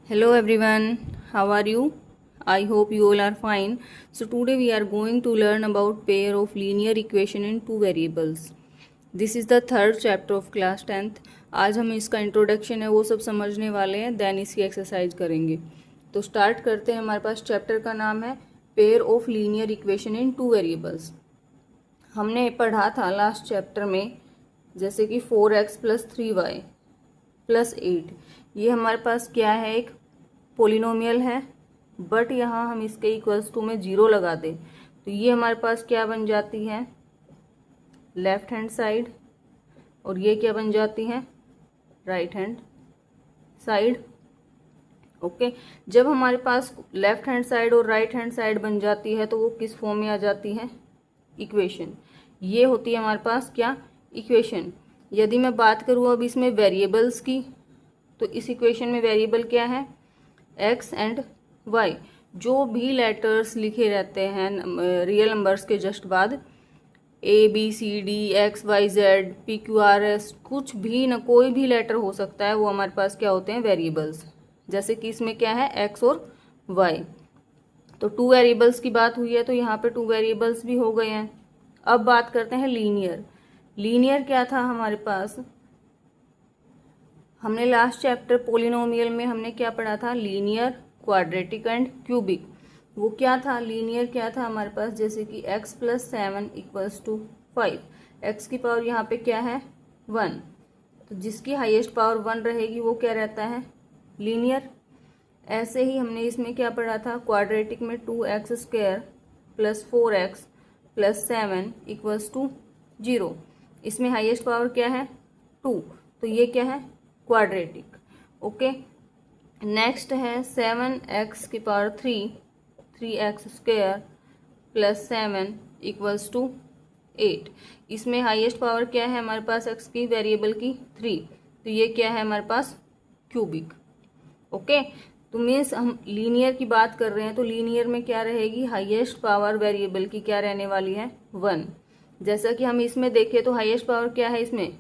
Hello everyone, how are you? I hope you all are fine. So today we are going to learn about pair of linear equation in two variables. This is the third chapter of class 10th. आज हम इसका introduction है वो सब समझने वाले हैं, then इसकी एक्सरसाइज करेंगे. तो स्टार्ट करते हैं. हमारे पास चैप्टर का नाम है pair of linear equation in two variables. हमने पढ़ा था लास्ट चैप्टर में जैसे कि 4x प्लस 3y प्लस 8. ये हमारे पास क्या है, एक पोलिनोमियल है, बट यहाँ हम इसके इक्वल्स टू में 0 लगा दें तो ये हमारे पास क्या बन जाती है, लेफ्ट हैंड साइड, और ये क्या बन जाती है, राइट हैंड साइड. ओके, जब हमारे पास लेफ्ट हैंड साइड और राइट हैंड साइड बन जाती है तो वो किस फॉर्म में आ जाती है, इक्वेशन. ये होती है हमारे पास क्या, इक्वेशन. यदि मैं बात करूँ अब इसमें वेरिएबल्स की, तो इस इक्वेशन में वेरिएबल क्या है, एक्स एंड वाई. जो भी लेटर्स लिखे रहते हैं रियल नंबर्स के जस्ट बाद, A B C D X Y Z P Q R S, कुछ भी न, कोई भी लेटर हो सकता है, वो हमारे पास क्या होते हैं, वेरिएबल्स. जैसे कि इसमें क्या है, एक्स और वाई. तो टू वेरिएबल्स की बात हुई है तो यहाँ पे टू वेरिएबल्स भी हो गए हैं. अब बात करते हैं लीनियर. लीनियर क्या था हमारे पास, हमने लास्ट चैप्टर पोलिनोमियल में हमने क्या पढ़ा था, लीनियर, क्वाड्रेटिक एंड क्यूबिक. वो क्या था, लीनियर क्या था हमारे पास, जैसे कि x plus 7 equals to 5. X की पावर यहाँ पे क्या है, 1. तो जिसकी हाईएस्ट पावर 1 रहेगी वो क्या रहता है, लीनियर. ऐसे ही हमने इसमें क्या पढ़ा था, क्वाड्रेटिक में 2x square plus 4x plus 7 equals to 0. इसमें हाईएस्ट पावर क्या है, 2, तो ये क्या है, क्वाड्रेटिक. ओके, नेक्स्ट है 7x की power 3, 3x square plus 7 equals to 8. इसमें हाईएस्ट पावर क्या है हमारे पास, x की वेरिएबल की 3, तो ये क्या है हमारे पास, क्यूबिक. ओके, तो मीन्स हम लीनियर की बात कर रहे हैं तो लीनियर में क्या रहेगी, हाईएस्ट पावर वेरिएबल की क्या रहने वाली है, 1. जैसा कि हम इसमें देखें तो हाईएस्ट पावर क्या है इसमें,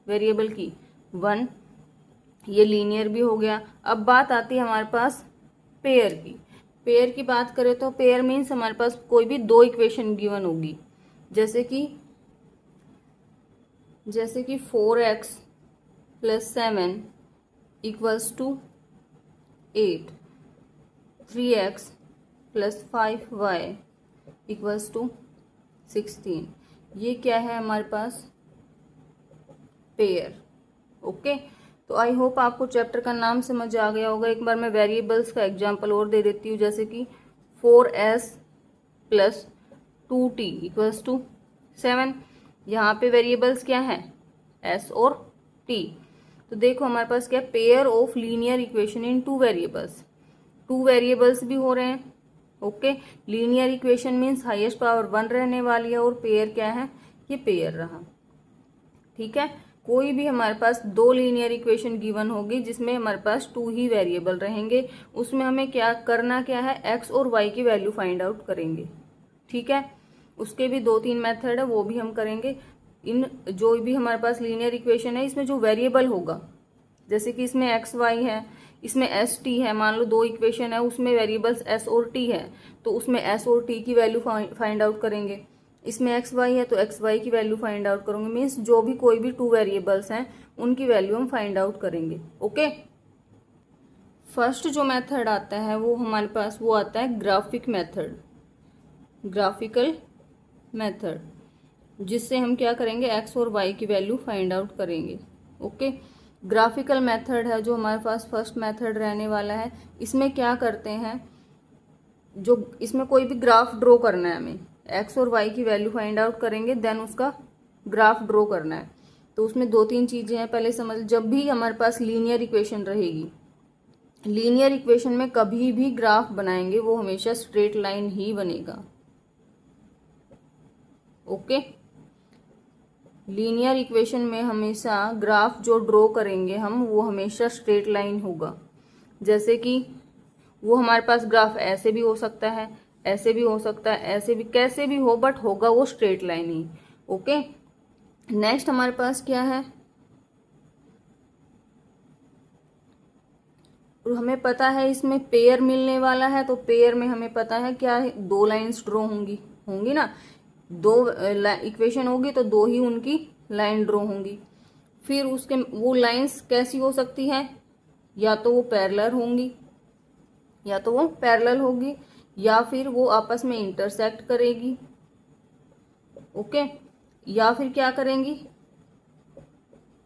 वेरिएबल की 1. ये लीनियर भी हो गया. अब बात आती है हमारे पास पेयर की. पेयर की बात करें तो पेयर मीन्स हमारे पास कोई भी दो इक्वेशन गिवन होगी, जैसे कि 4x plus 7 equals to 8, 3x plus 5y equals to 16. ये क्या है हमारे पास, पेयर. ओके, तो आई होप आपको चैप्टर का नाम समझ आ गया होगा. एक बार मैं वेरिएबल्स का एग्जांपल और दे देती हूँ, जैसे कि 4s plus 2t equals to 7. यहाँ पे वेरिएबल्स क्या है, s और t. तो देखो हमारे पास क्या, pair of linear equation in two variables. Two variables भी हो रहे हैं. Okay, linear equation means highest power 1 रहने वाली है, और पेयर क्या है, ये पेयर रहा. ठीक है, कोई भी हमारे पास दो लीनियर इक्वेशन गिवन होगी जिसमें हमारे पास टू ही वेरिएबल रहेंगे, उसमें हमें क्या करना क्या है, एक्स और वाई की वैल्यू फाइंड आउट करेंगे. ठीक है, उसके भी 2-3 मेथड है, वो भी हम करेंगे. इन जो भी हमारे पास लीनियर इक्वेशन है इसमें जो वेरिएबल होगा, जैसे कि इसमें एक्स वाई है, इसमें एस टी है, मान लो दो इक्वेशन है उसमें वेरिएबल्स एस और टी है, तो उसमें एस और टी की वैल्यू फाइंड आउट करेंगे. इसमें एक्स वाई है तो एक्स वाई की वैल्यू फाइंड आउट करेंगे. मीन्स जो भी कोई भी टू वेरिएबल्स हैं उनकी वैल्यू हम फाइंड आउट करेंगे. ओके, फर्स्ट जो मेथड आता है वो हमारे पास वो आता है ग्राफिक मेथड, ग्राफिकल मेथड, जिससे हम क्या करेंगे, एक्स और वाई की वैल्यू फाइंड आउट करेंगे. ओके, ग्राफिकल मेथड है जो हमारे पास फर्स्ट मेथड रहने वाला है. इसमें क्या करते हैं, जो इसमें कोई भी ग्राफ ड्रॉ करना है हमें, एक्स और वाई की वैल्यू फाइंड आउट करेंगे, देन उसका ग्राफ ड्रॉ करना है. तो उसमें 2-3 चीजें हैं. पहले समझ, जब भी हमारे पास लीनियर इक्वेशन रहेगी, लीनियर इक्वेशन में कभी भी ग्राफ बनाएंगे वो हमेशा स्ट्रेट लाइन ही बनेगा. ओके, लीनियर इक्वेशन में हमेशा ग्राफ जो ड्रॉ करेंगे हम वो हमेशा स्ट्रेट लाइन होगा. जैसे कि वो हमारे पास ग्राफ ऐसे भी हो सकता है, ऐसे भी हो सकता है, ऐसे भी, कैसे भी हो, बट होगा वो स्ट्रेट लाइन ही. ओके, नेक्स्ट हमारे पास क्या है, और हमें पता है इसमें पेयर मिलने वाला है, तो पेयर में हमें पता है क्या है, दो लाइंस ड्रॉ होंगी ना, दो इक्वेशन होगी तो दो ही उनकी लाइन ड्रॉ होंगी। फिर उसके वो लाइंस कैसी हो सकती हैं, या तो वो पैरेलल होंगी, या फिर वो आपस में इंटरसेक्ट करेगी, ओके, या फिर क्या करेंगी,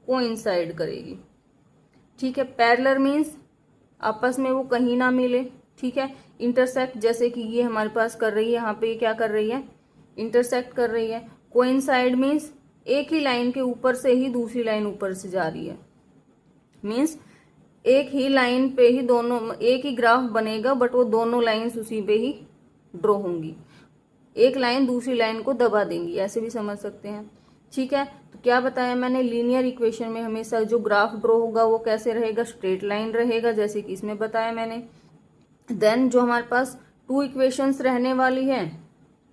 कोइंसाइड करेगी। ठीक है, पैरेलल मीन्स आपस में वो कहीं ना मिले, ठीक है। इंटरसेक्ट जैसे कि ये हमारे पास कर रही है, यहाँ पे क्या कर रही है, इंटरसेक्ट कर रही है। कोइंसाइड मीन्स एक ही लाइन के ऊपर से ही दूसरी लाइन ऊपर से जा रही है, मीन्स एक ही लाइन पे ही दोनों, एक ही ग्राफ बनेगा बट वो दोनों लाइंस उसी पे ही ड्रॉ होंगी, एक लाइन दूसरी लाइन को दबा देंगी, ऐसे भी समझ सकते हैं। ठीक है, तो क्या बताया मैंने, लीनियर इक्वेशन में हमेशा जो ग्राफ ड्रॉ होगा वो कैसे रहेगा, स्ट्रेट लाइन रहेगा, जैसे कि इसमें बताया मैंने। देन जो हमारे पास टू इक्वेशंस रहने वाली है,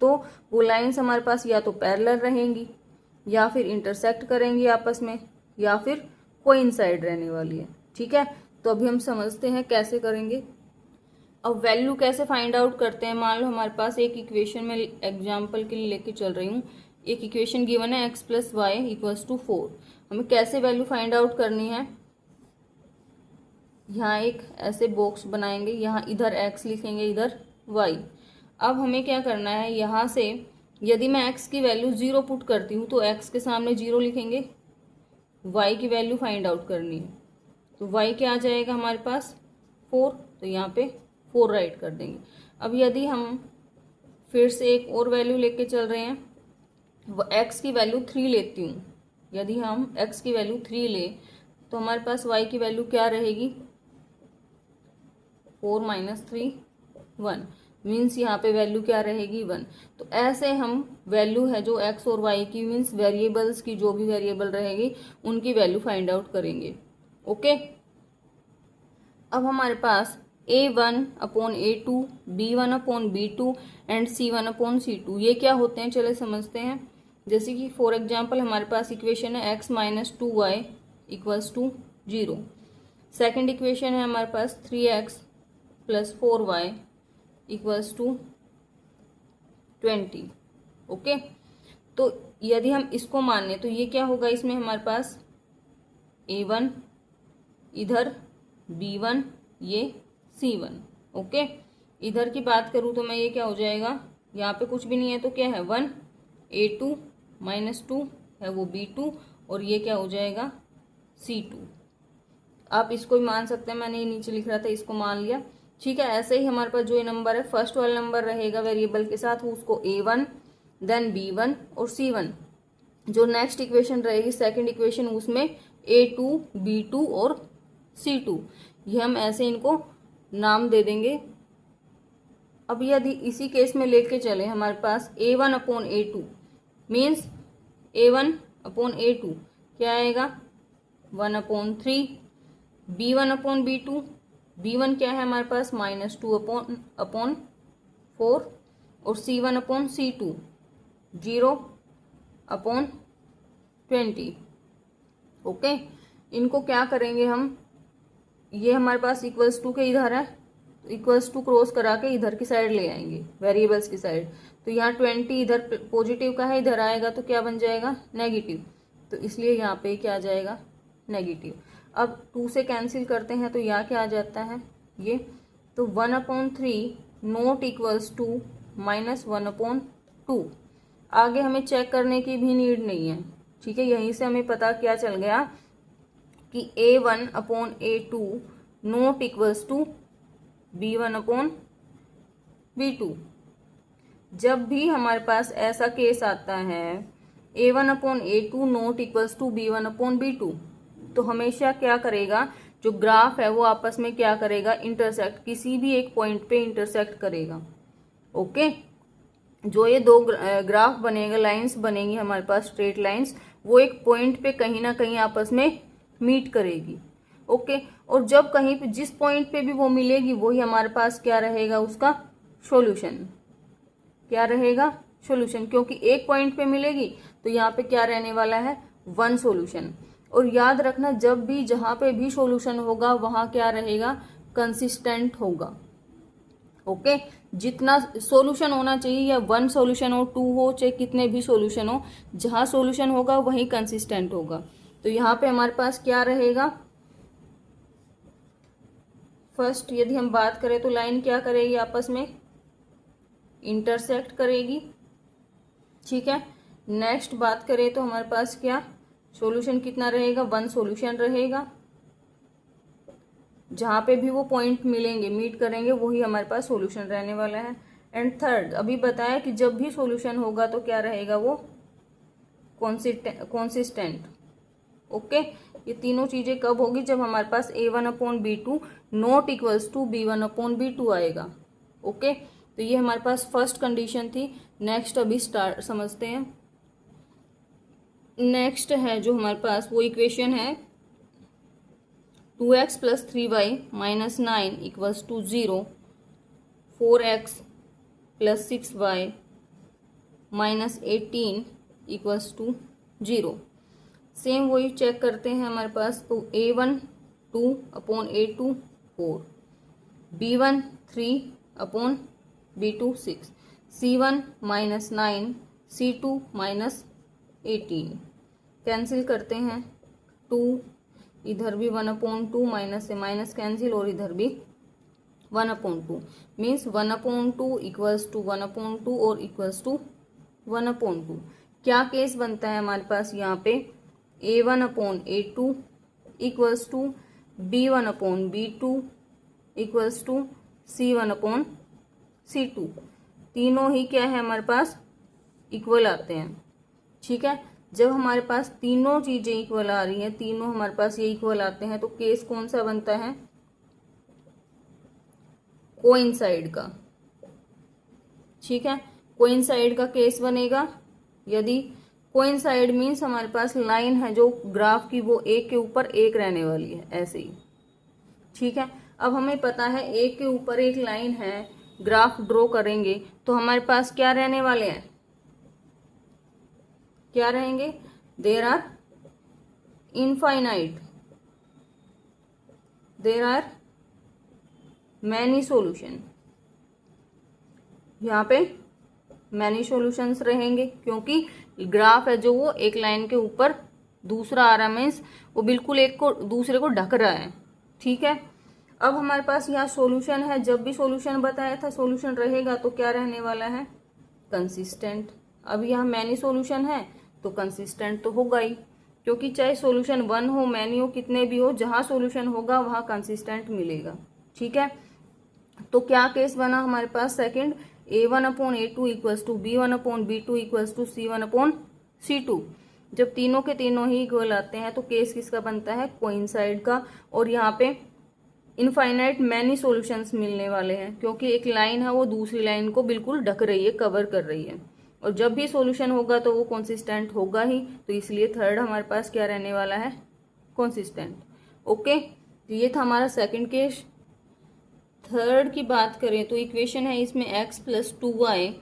तो वो लाइंस हमारे पास या तो पैरेलल रहेंगी, या फिर इंटरसेक्ट करेंगी आपस में, या फिर कोइंसाइड रहने वाली है। ठीक है, तो अभी हम समझते हैं कैसे करेंगे। अब वैल्यू कैसे फाइंड आउट करते हैं। मान लो हमारे पास एक इक्वेशन में एग्जांपल के लिए लेके चल रही हूँ, एक इक्वेशन गिवन है x + y = 4। हमें कैसे वैल्यू फाइंड आउट करनी है, यहाँ एक ऐसे बॉक्स बनाएंगे, यहाँ इधर x लिखेंगे, इधर y। अब हमें क्या करना है, यहाँ से यदि मैं x की वैल्यू 0 पुट करती हूँ तो x के सामने 0 लिखेंगे, y की वैल्यू फाइंड आउट करनी है, तो y क्या आ जाएगा हमारे पास 4, तो यहाँ पे 4 राइट कर देंगे। अब यदि हम फिर से एक और वैल्यू लेके चल रहे हैं, वो x की वैल्यू 3 लेती हूँ, यदि हम x की वैल्यू 3 ले तो हमारे पास y की वैल्यू क्या रहेगी, 4 - 3 1, मीन्स यहाँ पे वैल्यू क्या रहेगी 1। तो ऐसे हम वैल्यू है जो x और y की, मीन्स वेरिएबल्स की, जो भी वेरिएबल रहेगी उनकी वैल्यू फाइंड आउट करेंगे। ओके, अब हमारे पास a1/a2, b1/b2 एंड c1/c2 ये क्या होते हैं, चले समझते हैं। जैसे कि फॉर एग्जांपल हमारे पास इक्वेशन है x - 2y = 0। सेकंड इक्वेशन है हमारे पास 3x + 4y = 20। ओके, तो यदि हम इसको मान लें तो ये क्या होगा, इसमें हमारे पास a1 इधर, b1 ये c1। ओके, इधर की बात करूँ तो मैं ये क्या हो जाएगा, यहाँ पे कुछ भी नहीं है तो क्या है 1, a2 - 2 है वो b2, और ये क्या हो जाएगा c2। आप इसको ही मान सकते हैं, मैंने ये नीचे लिख रहा था इसको मान लिया। ठीक है, ऐसे ही हमारे पास जो ये नंबर है, फर्स्ट वाला नंबर रहेगा वेरिएबल के साथ, उसको a1, देन b1 और c1। जो नेक्स्ट इक्वेशन रहेगी, सेकंड इक्वेशन, उसमें a2, b2 और c2, ये हम ऐसे इनको नाम दे देंगे। अब यदि इसी केस में लेके चले हमारे पास a1/a2 मीन्स a1/a2 क्या आएगा 1/3, b1/b2, b1 क्या है हमारे पास -2/4, और c1/c2 0/20। ओके, इनको क्या करेंगे हम, ये हमारे पास =2 के इधर है, =2 क्रॉस करा के इधर की साइड ले आएंगे, वेरिएबल्स की साइड। तो यहाँ 20 इधर पॉजिटिव का है, इधर आएगा तो क्या बन जाएगा नेगेटिव, तो इसलिए यहाँ पे क्या आ जाएगा नेगेटिव। अब 2 से कैंसिल करते हैं तो यहाँ क्या आ जाता है ये, तो 1/3 नॉट इक्वल्स टू -1/2। आगे हमें चेक करने की भी नीड नहीं है। ठीक है, यहीं से हमें पता क्या चल गया कि a1/a2 not equals to b1/b2। जब भी हमारे पास ऐसा केस आता है a1/a2 not equals to b1/b2, तो हमेशा क्या करेगा, जो ग्राफ है वो आपस में क्या करेगा, इंटरसेक्ट, किसी भी एक पॉइंट पे इंटरसेक्ट करेगा। ओके, जो ये दो ग्राफ बनेगा, लाइंस बनेंगी हमारे पास स्ट्रेट लाइंस, वो एक पॉइंट पे कहीं ना कहीं आपस में मीट करेगी। ओके, और जब कहीं पे जिस पॉइंट पे भी वो मिलेगी वही हमारे पास क्या रहेगा, उसका सॉल्यूशन क्या रहेगा, सॉल्यूशन, क्योंकि एक पॉइंट पे मिलेगी तो यहाँ पे क्या रहने वाला है 1 सॉल्यूशन। और याद रखना, जब भी जहाँ पे भी सॉल्यूशन होगा वहाँ क्या रहेगा, कंसिस्टेंट होगा। ओके, जितना सॉल्यूशन होना चाहिए, या 1 सॉल्यूशन हो, 2 हो, चाहे कितने भी सॉल्यूशन हो, जहां सॉल्यूशन होगा वहीं कंसिस्टेंट होगा। तो यहाँ पे हमारे पास क्या रहेगा, फर्स्ट यदि हम बात करें तो लाइन क्या करेगी, आपस में इंटरसेक्ट करेगी। ठीक है, नेक्स्ट बात करें तो हमारे पास क्या सॉल्यूशन कितना रहेगा, 1 सॉल्यूशन रहेगा। जहां पे भी वो पॉइंट मिलेंगे, मीट करेंगे, वही हमारे पास सॉल्यूशन रहने वाला है। एंड थर्ड, अभी बताया कि जब भी सॉल्यूशन होगा तो क्या रहेगा, वो कॉन्सिस्टेंट। ओके, ये तीनों चीजें कब होगी, जब हमारे पास A1/B2 not equals to B1/B2 आएगा। ओके, तो ये हमारे पास फर्स्ट कंडीशन थी। नेक्स्ट अभी स्टार्ट समझते हैं। नेक्स्ट है जो हमारे पास वो इक्वेशन है 2x + 3y - 9 = 0, 4x + 6y - 18 = 0। Same वही चेक करते हैं हमारे पास। तो A1 2/A2 4, B1 3/B2 6, C1 - 9, C2 - 18। Cancel करते हैं, 2 इधर भी 1/2, माइनस से माइनस कैंसिल, और इधर भी 1/2 मीन्स 1/2 इक्वल्स टू 1/2 और इक्वल्स टू 1/2। क्या केस बनता है हमारे पास यहाँ पे, A1/A2 equals to B1/B2 equals to C1/C2। तीनों ही क्या है हमारे पास, इक्वल आते हैं। ठीक है, जब हमारे पास तीनों चीजें इक्वल आ रही हैं, तीनों हमारे पास ये इक्वल आते हैं, तो केस कौन सा बनता है, कोइंसाइड का। ठीक है, कोइंसाइड का केस बनेगा। यदि कोइंसाइड मीन्स हमारे पास लाइन है जो ग्राफ की, वो एक के ऊपर एक रहने वाली है, ऐसे ही। ठीक है, अब हमें पता है एक के ऊपर एक लाइन है, ग्राफ ड्रॉ करेंगे तो हमारे पास क्या रहने वाले हैं, क्या रहेंगे, there are infinite, there are many solution. यहाँ पे मैनी सॉल्यूशंस रहेंगे, क्योंकि ग्राफ है जो वो एक लाइन के ऊपर दूसरा आ रहा, मीन्स वो बिल्कुल एक को दूसरे को ढक रहा है। ठीक है, अब हमारे पास यहाँ सॉल्यूशन है, जब भी सॉल्यूशन बताया था सॉल्यूशन रहेगा तो क्या रहने वाला है, कंसिस्टेंट। अब यहाँ मैनी सॉल्यूशन है तो कंसिस्टेंट तो होगा ही, क्योंकि चाहे सॉल्यूशन 1 हो, मैनी हो, कितने भी हो, जहां सॉल्यूशन होगा वहां कंसिस्टेंट मिलेगा। ठीक है, तो क्या केस बना हमारे पास, second, A1/A2 equals to B1/B2 equals to C1/C2। जब तीनों के तीनों ही इक्वल आते हैं तो केस किसका बनता है, कोइंसाइड का। और यहाँ पे इनफाइनाइट मैनी सॉल्यूशंस मिलने वाले हैं, क्योंकि एक लाइन है वो दूसरी लाइन को बिल्कुल ढक रही है, कवर कर रही है, और जब भी सॉल्यूशन होगा तो वो कंसिस्टेंट होगा ही। तो इसलिए थर्ड हमारे पास क्या रहने वाला है, कंसिस्टेंट। ओके, तो ये था हमारा सेकंड केस। थर्ड की बात करें तो इक्वेशन है इसमें x + 2y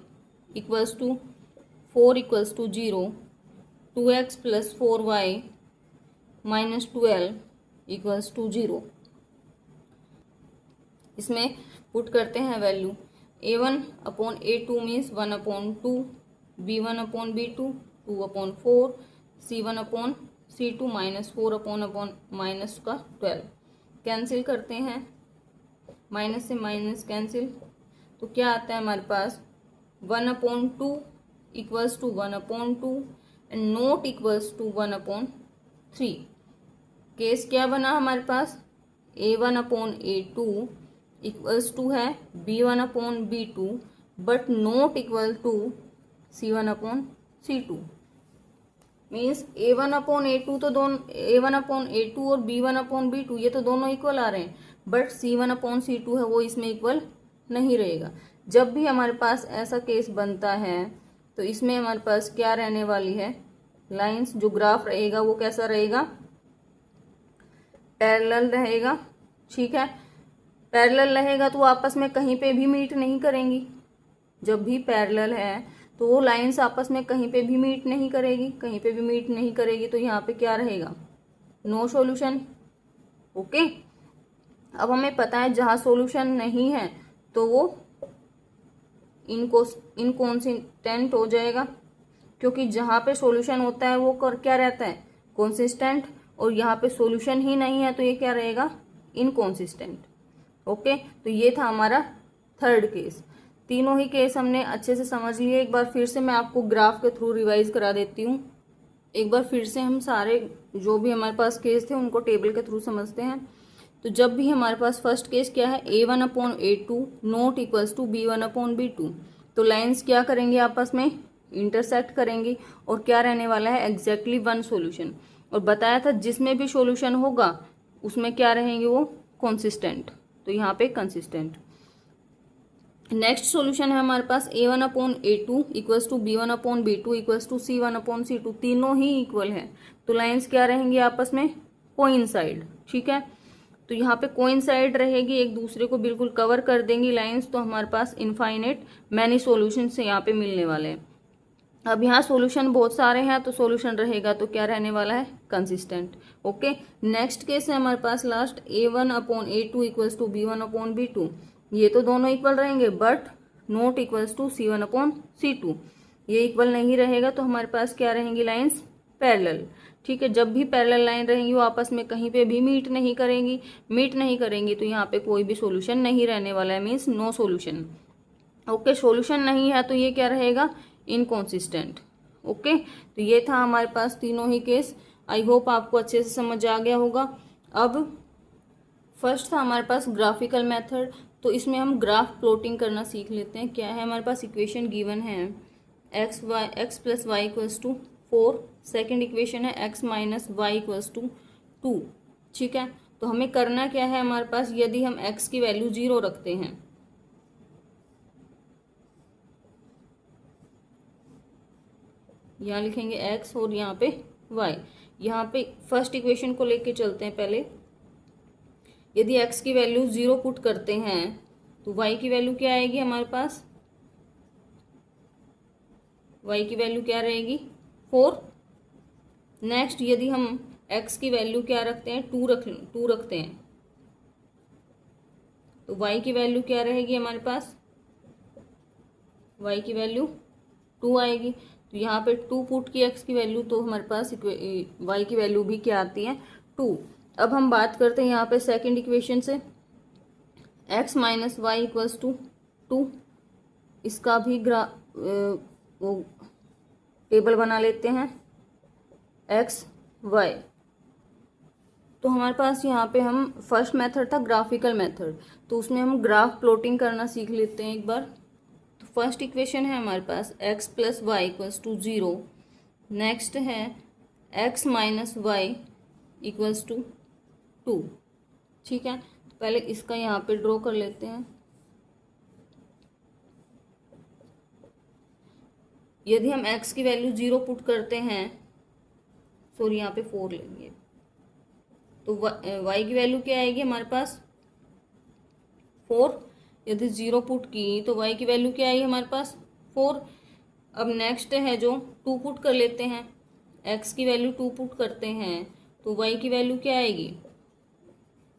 equals to 4 equals to 0, 2x + 4y - 12 equals to 0। इसमें पुट करते हैं value, A1/A2 means 1/2, B1/B2 2/4, C1/C2 -4/12। Cancel करते हैं, माइनस से माइनस कैंसिल, तो क्या आता है हमारे पास, 1/2 equals to 1/2 and not equals to 1/3। Case क्या बना हमारे पास, A1/A2 इक्वल्स टू है B1/B2 but not equal to C1/C2। Means A1/A2 तो दोनों, A1/A2 और B1/B2 ये तो दोनों इक्वल आ रहे हैं, बट C1/C2 है वो इसमें इक्वल नहीं रहेगा। जब भी हमारे पास ऐसा केस बनता है तो इसमें हमारे पास क्या रहने वाली है, लाइंस, जो ग्राफ रहेगा वो कैसा रहेगा, पैरेलल रहेगा। ठीक है, पैरेलल रहेगा तो आपस में कहीं पे भी मीट नहीं करेंगी। जब भी पैरेलल है तो वो लाइंस आपस में कहीं पे भी मीट नहीं करेगी, कहीं पे भी मीट नहीं करेगी, तो यहाँ पे क्या रहेगा, नो सॉल्यूशन। ओके, अब हमें पता है जहाँ सॉल्यूशन नहीं है तो वो इनकॉन्सिस्टेंट हो जाएगा, क्योंकि जहाँ पे सॉल्यूशन होता है वो क्या रहता है, कॉन्सिस्टेंट, और यहाँ पे सॉल्यूशन ही नहीं है तो ये क्या रहेगा, इनकॉन्सिस्टेंट। ओके, तो ये था हमारा थर्ड केस। तीनों ही केस हमने अच्छे से समझ लिए। एक बार फिर से मैं आपको ग्राफ के थ्रू रिवाइज करा देती हूँ। एक बार फिर से हम सारे जो भी हमारे पास केस थे उनको टेबल के थ्रू समझते हैं। तो जब भी हमारे पास फर्स्ट केस क्या है, A1/A2 not equals to B1/B2, तो लाइंस क्या करेंगे, आपस में इंटरसेक्ट करेंगी और क्या रहने वाला है, एग्जैक्टली वन सॉल्यूशन। और बताया था जिसमें भी सॉल्यूशन होगा उसमें क्या रहेंगे, वो कॉन्सिस्टेंट, तो यहाँ पे कंसिस्टेंट। नेक्स्ट सॉल्यूशन है हमारे पास A1/A2 equals to B1/B2 equals to C1/C2, तीनों ही इक्वल है, तो लाइंस क्या रहेंगी, आपस में कोइंसाइड। ठीक है, तो यहाँ पे कोइंसाइड रहेगी, एक दूसरे को बिल्कुल कवर कर देंगी लाइंस, तो हमारे पास इनफाइनेट मैनी सॉल्यूशन से यहाँ पे मिलने वाले हैं। अब यहाँ सॉल्यूशन बहुत सारे हैं तो सॉल्यूशन रहेगा तो क्या रहने वाला है, कंसिस्टेंट। ओके, नेक्स्ट केस है हमारे पास last A1/A2 equals to B1/B2, ये तो दोनों इक्वल रहेंगे but not equals to C1/C2, ये इक्वल नहीं रहेगा तो हमारे पास क्या रहेंगी, लाइंस पैरेलल। ठीक है, जब भी पैरेलल लाइन रहेंगी वो आपस में कहीं पे भी मीट नहीं करेंगी तो यहाँ पे कोई भी सॉल्यूशन नहीं रहने वाला है, means no solution. Okay, solution नहीं है तो ये क्या रहेगा, इनकॉन्सिस्टेंट। ओके, तो ये था हमारे पास तीनों ही केस। आई होप आपको अच्छे से समझ आ गया होगा। अब फर्स्ट था हमारे पास ग्राफिकल मेथड, तो इसमें हम ग्राफ प्लॉटिंग करना सीख लेते हैं। क्या है, हमारे पास इक्वेशन गिवन है x + y = 4, सेकेंड इक्वेशन है x - y = 2। ठीक है, तो हमें करना क्या है, हमारे पास यदि हम x की वैल्यू 0 रखते हैं, यहाँ लिखेंगे x और यहाँ पे y, यहाँ पे फर्स्ट इक्वेशन को लेके चलते हैं पहले। यदि x की वैल्यू 0 पुट करते हैं तो y की वैल्यू क्या आएगी, हमारे पास y की वैल्यू क्या रहेगी, 4। नेक्स्ट यदि हम x की वैल्यू क्या रखते हैं, 2 रखते हैं तो y की वैल्यू क्या रहेगी, हमारे पास y की वैल्यू 2 आएगी। तो यहाँ पे 2 पुट की x की वैल्यू, तो हमारे पास y की वैल्यू भी क्या आती है, 2। अब हम बात करते हैं यहाँ पे सेकंड इक्वेशन से, x - y = 2, इसका भी वो टेबल बना लेते हैं x y। तो हमारे पास यहाँ पे हम फर्स्ट मेथड था ग्राफिकल मेथड, तो उसमें हम ग्राफ प्लॉटिंग करना सीख लेते हैं एक बार। तो फर्स्ट इक्वेशन है हमारे पास x + y = 0, नेक्स्ट है x - y = 2। ठीक है, तो पहले इसका यहाँ पे ड्रॉ कर लेते हैं। यदि हम x की वैल्यू 0 पुट करते हैं, सॉरी यहाँ पे 4 लेंगे, तो y की वैल्यू क्या आएगी, हमारे पास 4। यदि 0 पुट की तो y की वैल्यू क्या आएगी, हमारे पास 4। अब नेक्स्ट है जो 2 पुट कर लेते हैं, x की वैल्यू 2 पुट करते हैं तो y की वैल्यू क्या आएगी,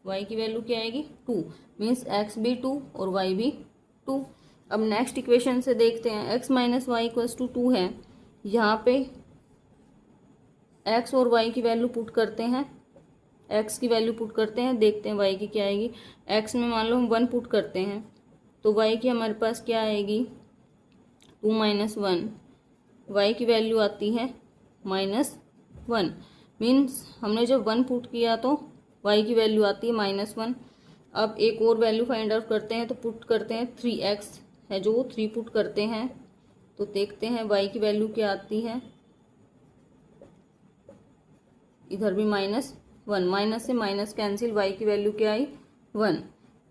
y की वैल्यू क्या आएगी, 2, मीन्स x भी 2 और y भी 2। अब नेक्स्ट इक्वेशन से देखते हैं, x - y = 2 है, यहाँ पे x और y की वैल्यू पुट करते हैं, x की वैल्यू पुट करते हैं, देखते हैं y की क्या आएगी। x में मान लो हम 1 पुट करते हैं तो y की हमारे पास क्या आएगी, 2 - 1, y की वैल्यू आती है -1, मीन्स हमने जब 1 पुट किया तो y की वैल्यू आती है -1। अब एक और वैल्यू फाइंड आउट करते हैं, तो पुट करते हैं 3x है जो 3 पुट करते हैं, तो देखते हैं y की वैल्यू क्या आती है, इधर भी -1, माइनस से माइनस कैंसिल, y की वैल्यू क्या आई, 1।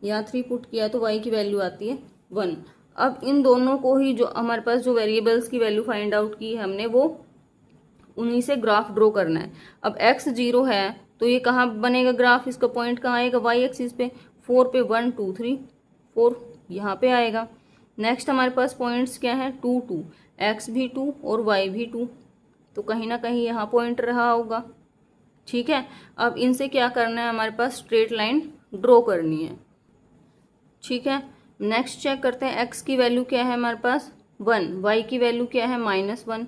यहाँ 3 पुट किया तो y की वैल्यू आती है 1। अब इन दोनों को ही, जो हमारे पास जो वेरिएबल्स की वैल्यू फाइंड आउट की है हमने, वो उन्हीं से ग्राफ ड्रॉ करना है। अब x 0 है तो ये कहाँ बनेगा ग्राफ, इसका पॉइंट कहाँ आएगा, y एक्सिस पे, 4 पे 1 2 3 4 यहाँ पे आएगा। नेक्स्ट हमारे पास पॉइंट्स क्या है, 2 2, x भी 2 और y भी 2, तो कहीं ना कहीं यहाँ पॉइंट रहा होगा। ठीक है, अब इनसे क्या करना है, हमारे पास स्ट्रेट लाइन ड्रॉ करनी है। ठीक है, नेक्स्ट चेक करते हैं x की वैल्यू क्या है हमारे पास 1, y की वैल्यू क्या है -1,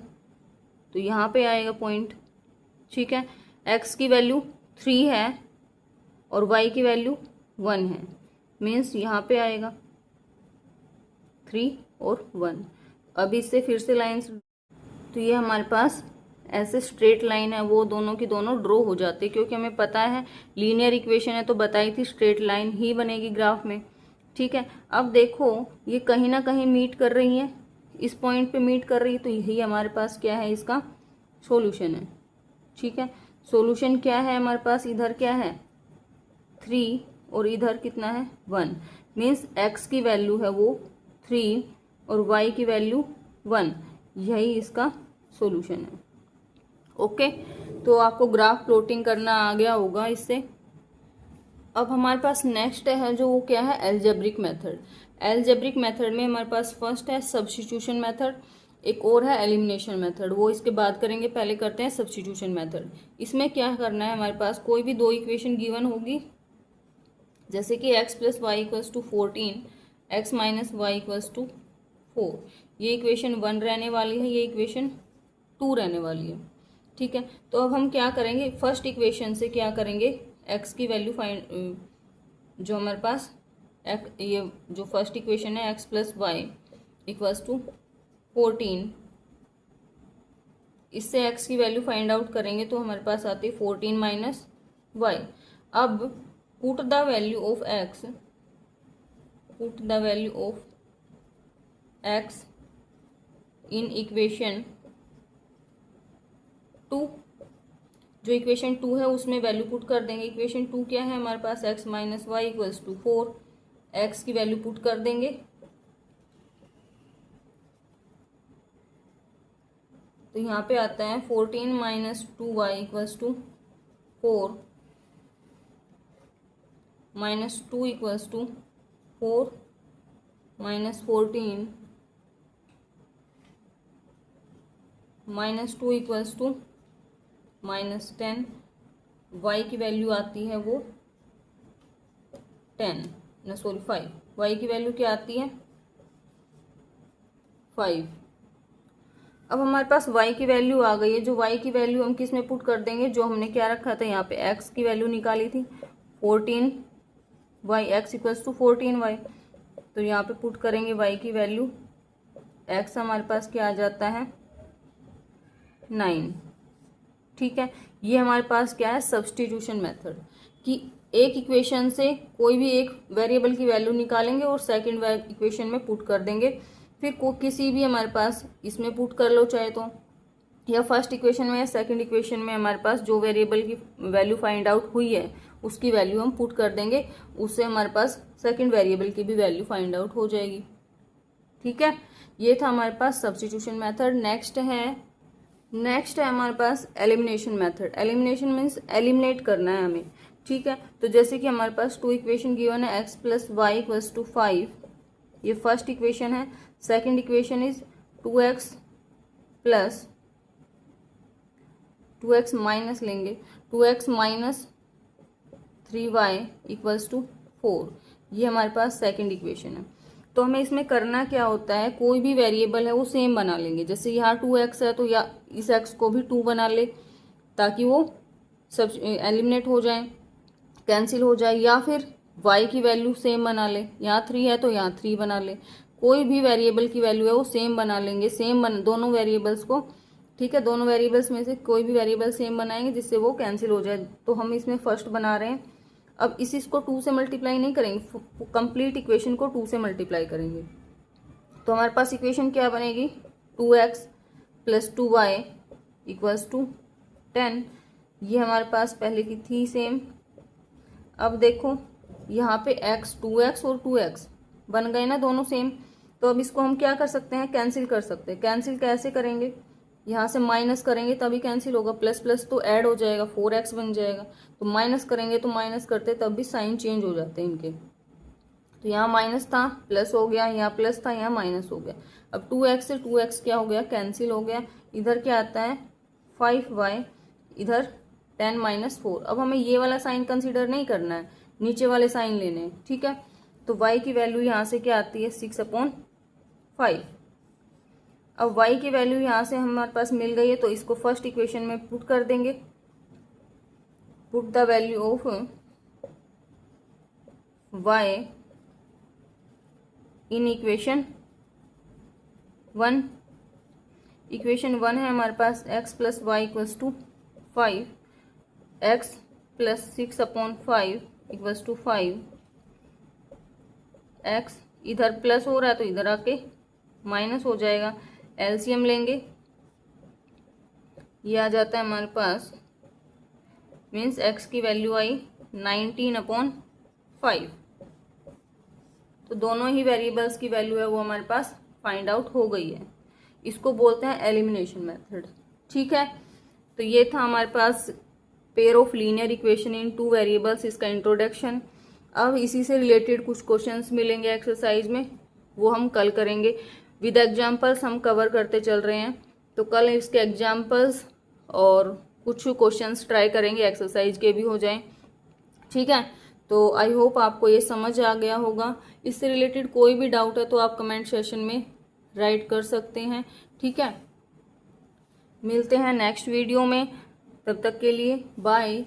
तो यहाँ पे आएगा पॉइंट। ठीक है, x की वैल्यू 3 है और y की वैल्यू 1 है, मीन्स यहाँ पे आएगा 3 और 1। अब इससे फिर से लाइन्स, तो ये हमारे पास ऐसे स्ट्रेट लाइन है, वो दोनों की दोनों ड्रॉ हो जाती है, क्योंकि हमें पता है लीनियर इक्वेशन है तो बताई थी स्ट्रेट लाइन ही बनेगी ग्राफ में। ठीक है, अब देखो ये कहीं ना कहीं मीट कर रही है, इस पॉइंट पे मीट कर रही है, तो यही हमारे पास क्या है, इसका सॉल्यूशन है। ठीक है, सॉल्यूशन क्या है हमारे पास, इधर क्या है 3 और इधर कितना है 1, मीन्स x की वैल्यू है वो 3 और y की वैल्यू 1, यही इसका सॉल्यूशन है। ओके, तो आपको ग्राफ प्लॉटिंग करना आ गया होगा इससे। अब हमारे पास नेक्स्ट है जो वो क्या है, एल्जेब्रिक मेथड। एल्जेब्रिक मेथड में हमारे पास फर्स्ट है सब्स्टिट्यूशन मेथड, एक और है एलिमिनेशन मेथड, वो इसके बाद करेंगे। पहले करते हैं सब्स्टिट्यूशन मेथड। इसमें क्या करना है, हमारे पास कोई भी दो इक्वेशन गिवन होगी, जैसे कि x + y = 14, x - y = 4, ये इक्वेशन 1 रहने वाली है, ये इक्वेशन 2 रहने वाली है। ठीक है, तो अब हम क्या करेंगे, फर्स्ट इक्वेशन से क्या करेंगे, x की वैल्यू फाइंड, जो हमारे पास ये जो फर्स्ट इक्वेशन है x + y = 14, इससे x की वैल्यू फाइंड आउट करेंगे तो हमारे पास आती है 14 - y। अब put the value of x, put the value of x in equation 2, जो इक्वेशन 2 है उसमें वैल्यू पुट कर देंगे। इक्वेशन 2 क्या है हमारे पास, x - y = 4, x की वैल्यू पुट कर देंगे, तो यहाँ पे आता है 14 - 2y = 4, -2 = 4 - 14 -2 = -10, y की वैल्यू आती है वो 10, ना सॉरी 5, y की वैल्यू क्या आती है 5। अब हमारे पास y की वैल्यू आ गई है, जो y की वैल्यू हम किस में पुट कर देंगे, जो हमने क्या रखा था यहाँ पे x की वैल्यू निकाली थी 14y, x = 14y, तो यहाँ पे पुट करेंगे y की वैल्यू, x हमारे पास क्या आ जाता है 9। ठीक है, ये हमारे पास क्या है, सब्स्टिट्यूशन मेथड, कि एक इक्वेशन से कोई भी एक वेरिएबल की वैल्यू निकालेंगे और सेकंड इक्वेशन में पुट कर देंगे, फिर किसी भी हमारे पास इसमें पुट कर लो चाहे तो, या फर्स्ट इक्वेशन में या सेकंड इक्वेशन में हमारे पास जो वेरिएबल की वैल्यू फाइंड आउट हुई है उसकी वैल्यू हम पुट कर देंगे, उससे हमारे पास सेकंड वेरिएबल की भी वैल्यू फाइंड आउट हो जाएगी। ठीक है, ये था हमारे पास सब्स्टिट्यूशन मेथड। नेक्स्ट है हमारे पास elimination method. Elimination means eliminate करना है हमें। ठीक है, तो जैसे कि हमारे पास 2 इक्वेशन गिवन है, x + y = 5, ये फर्स्ट इक्वेशन है। Second equation is 2x minus लेंगे, 2x - 3y = 4, ये हमारे पास सेकंड इक्वेशन है। तो हमें इसमें करना क्या होता है, कोई भी वेरिएबल है वो सेम बना लेंगे, जैसे यहाँ 2x है तो या इस x को भी 2 बना ले, ताकि वो सब एलिमिनेट हो जाए, कैंसिल हो जाए, या फिर y की वैल्यू सेम बना ले, यहाँ 3 है तो यहाँ 3 बना ले, कोई भी वेरिएबल की वैल्यू है वो सेम बना लेंगे, दोनों वेरिएबल्स को। ठीक है, दोनों वेरिएबल्स में से कोई भी वेरिएबल सेम बनाएंगे जिससे वो कैंसिल हो जाए। तो हम इसमें फर्स्ट बना रहे हैं। अब इसको 2 से मल्टीप्लाई नहीं करेंगे, कंप्लीट इक्वेशन को 2 से मल्टीप्लाई करेंगे, तो हमारे पास इक्वेशन क्या बनेगी, 2x + 2y = 10, ये हमारे पास पहले की थी सेम। अब देखो यहाँ पे x 2x और 2x बन गए ना दोनों सेम, तो अब इसको हम क्या कर सकते हैं, कैंसिल कर सकते हैं। कैंसिल कैसे करेंगे, यहाँ से माइनस करेंगे तभी कैंसिल होगा, प्लस प्लस तो ऐड हो जाएगा, 4x बन जाएगा, तो माइनस करेंगे तो माइनस करते तब भी साइन चेंज हो जाते हैं इनके। तो यहाँ माइनस था प्लस हो गया, यहाँ प्लस था यहाँ माइनस हो गया। अब 2x से 2x क्या हो गया, कैंसिल हो गया। इधर क्या आता है 5y, इधर 10 - 4। अब हमें ये वाला साइन कंसीडर नहीं करना है, नीचे वाले साइन लेने हैं, ठीक है। तो y की वैल्यू यहाँ से क्या आती है 6/5। अब y की वैल्यू यहाँ से हमारे पास मिल गई है, तो इसको फर्स्ट इक्वेशन में पुट कर देंगे। Put the value of y in equation 1। Equation 1 है हमारे पास x plus y equals to 5, x plus 6/5 equals to 5, x इधर प्लस हो रहा है तो इधर आके माइनस हो जाएगा। एलसीएम लेंगे, ये आ जाता है हमारे पास, मीन्स x की वैल्यू आई 19/5। तो दोनों ही वेरिएबल्स की वैल्यू है वो हमारे पास फाइंड आउट हो गई है। इसको बोलते हैं एलिमिनेशन मेथड, ठीक है। तो ये था हमारे पास pair of linear equation in 2 variables, इसका इंट्रोडक्शन। अब इसी से रिलेटेड कुछ क्वेश्चंस मिलेंगे एक्सरसाइज में, वो हम कल करेंगे। विद एग्जांपल्स हम कवर करते चल रहे हैं, तो कल इसके एग्जांपल्स और कुछ क्वेश्चंस ट्राई करेंगे, एक्सरसाइज के भी हो जाएं, ठीक है। तो आई होप आपको ये समझ आ गया होगा। इससे रिलेटेड कोई भी डाउट है तो आप कमेंट सेशन में राइट कर सकते हैं, ठीक है। मिलते हैं नेक्स्ट वीडियो में, तब तक के लिए बाय।